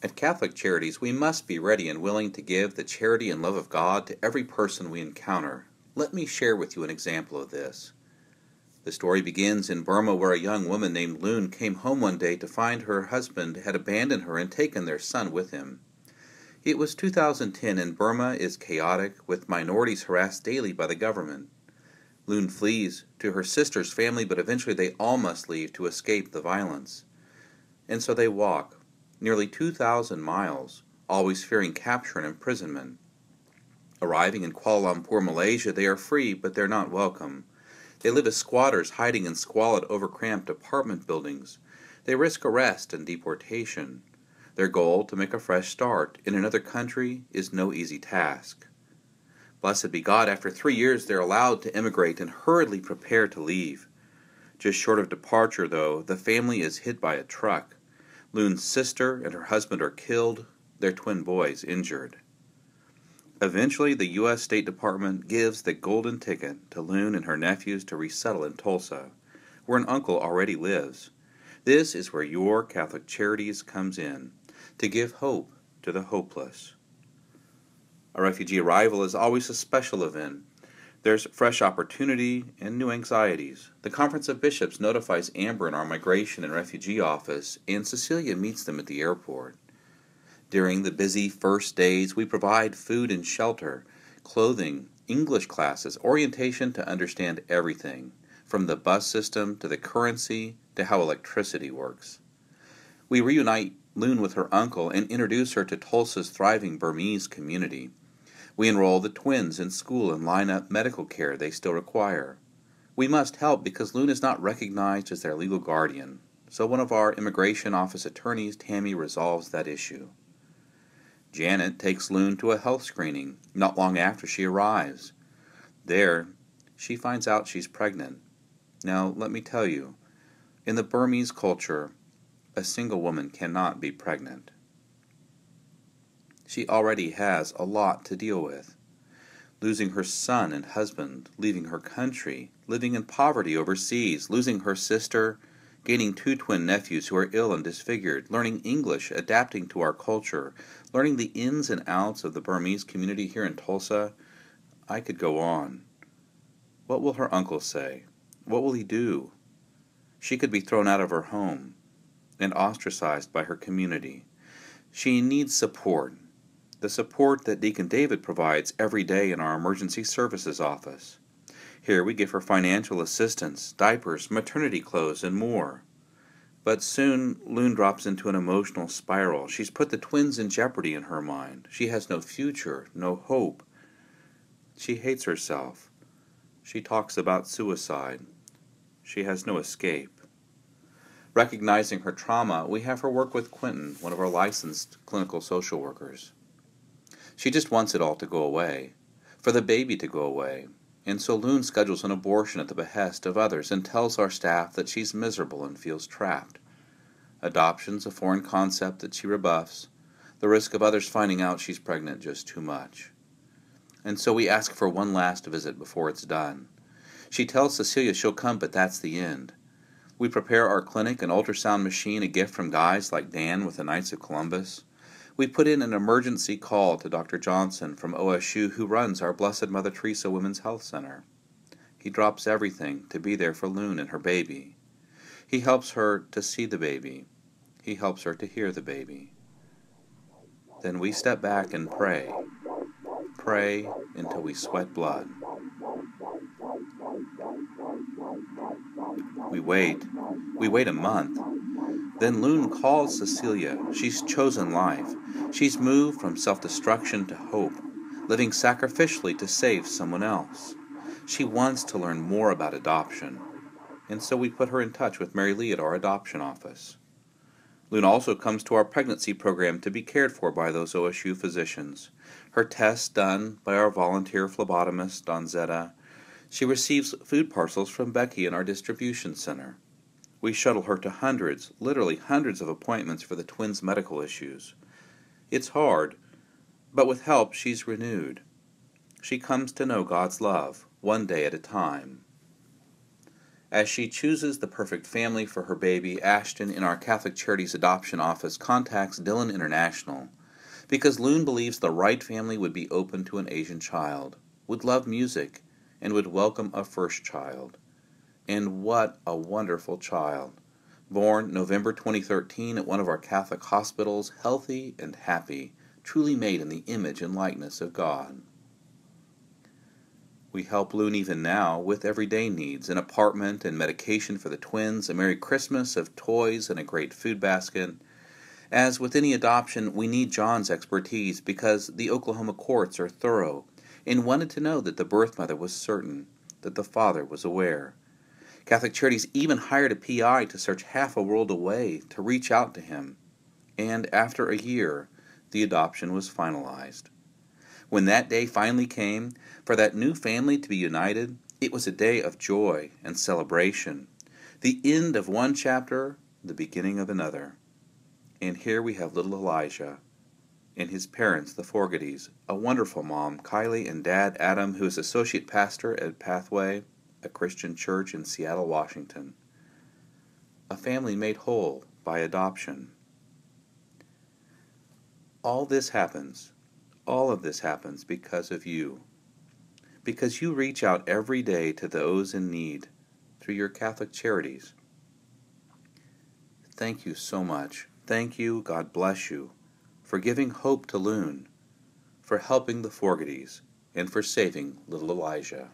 At Catholic Charities, we must be ready and willing to give the charity and love of God to every person we encounter. Let me share with you an example of this. The story begins in Burma, where a young woman named Loon came home one day to find her husband had abandoned her and taken their son with him. It was 2010 and Burma is chaotic, with minorities harassed daily by the government. Loon flees to her sister's family, but eventually they all must leave to escape the violence. And so they walk nearly 2,000 miles, always fearing capture and imprisonment. Arriving in Kuala Lumpur, Malaysia, they are free, but they're not welcome. They live as squatters, hiding in squalid, overcramped apartment buildings. They risk arrest and deportation. Their goal, to make a fresh start in another country, is no easy task. Blessed be God, after 3 years they're allowed to immigrate and hurriedly prepare to leave. Just short of departure, though, the family is hit by a truck. Loon's sister and her husband are killed, their twin boys injured. Eventually, the U.S. State Department gives the golden ticket to Loon and her nephews to resettle in Tulsa, where an uncle already lives. This is where your Catholic Charities comes in, to give hope to the hopeless. A refugee arrival is always a special event. There's fresh opportunity and new anxieties. The Conference of Bishops notifies Amber in our Migration and Refugee Office, and Cecilia meets them at the airport. During the busy first days, we provide food and shelter, clothing, English classes, orientation to understand everything, from the bus system to the currency to how electricity works. We reunite Loon with her uncle and introduce her to Tulsa's thriving Burmese community. We enroll the twins in school and line up medical care they still require. We must help because Loon is not recognized as their legal guardian, so one of our immigration office attorneys, Tammy, resolves that issue. Janet takes Loon to a health screening not long after she arrives. There, she finds out she's pregnant. Now, let me tell you, in the Burmese culture, a single woman cannot be pregnant. She already has a lot to deal with. Losing her son and husband, leaving her country, living in poverty overseas, losing her sister, gaining 2 twin nephews who are ill and disfigured, learning English, adapting to our culture, learning the ins and outs of the Burmese community here in Tulsa. I could go on. What will her uncle say? What will he do? She could be thrown out of her home and ostracized by her community. She needs support, the support that Deacon David provides every day in our emergency services office. Here we give her financial assistance, diapers, maternity clothes, and more. But soon, Loon drops into an emotional spiral. She's put the twins in jeopardy in her mind. She has no future, no hope. She hates herself. She talks about suicide. She has no escape. Recognizing her trauma, we have her work with Quentin, one of our licensed clinical social workers. She just wants it all to go away, for the baby to go away, and so Loon schedules an abortion at the behest of others and tells our staff that she's miserable and feels trapped. Adoption's a foreign concept that she rebuffs, the risk of others finding out she's pregnant just too much. And so we ask for one last visit before it's done. She tells Cecilia she'll come, but that's the end. We prepare our clinic, an ultrasound machine, a gift from guys like Dan with the Knights of Columbus. We put in an emergency call to Dr. Johnson from OSU, who runs our Blessed Mother Teresa Women's Health Center. He drops everything to be there for Loon and her baby. He helps her to see the baby. He helps her to hear the baby. Then we step back and pray. Pray until we sweat blood. We wait a month. Then Loon calls Cecilia. She's chosen life. She's moved from self-destruction to hope, living sacrificially to save someone else. She wants to learn more about adoption, and so we put her in touch with Mary Lee at our adoption office. Loon also comes to our pregnancy program to be cared for by those OSU physicians. Her tests done by our volunteer phlebotomist, Donzetta. She receives food parcels from Becky in our distribution center. We shuttle her to hundreds, literally hundreds of appointments for the twins' medical issues. It's hard, but with help she's renewed. She comes to know God's love, one day at a time. As she chooses the perfect family for her baby, Ashton in our Catholic Charities adoption office contacts Dylan International because Loon believes the right family would be open to an Asian child, would love music, and would welcome a first child. And what a wonderful child! Born November 2013 at one of our Catholic hospitals, healthy and happy, truly made in the image and likeness of God. We help Loon even now with everyday needs, an apartment and medication for the twins, a Merry Christmas of toys and a great food basket. As with any adoption, we need John's expertise because the Oklahoma courts are thorough and wanted to know that the birth mother was certain, that the father was aware. Catholic Charities even hired a PI to search half a world away to reach out to him. And after a year, the adoption was finalized. When that day finally came, for that new family to be united, it was a day of joy and celebration. The end of one chapter, the beginning of another. And here we have little Elijah and his parents, the Fogartys, a wonderful mom, Kylie, and dad, Adam, who is associate pastor at Pathway, a Christian church in Seattle, Washington. A family made whole by adoption. All of this happens because of you. Because you reach out every day to those in need through your Catholic Charities. Thank you so much. Thank you, God bless you, for giving hope to Loon, for helping the Fogartys, and for saving little Elijah.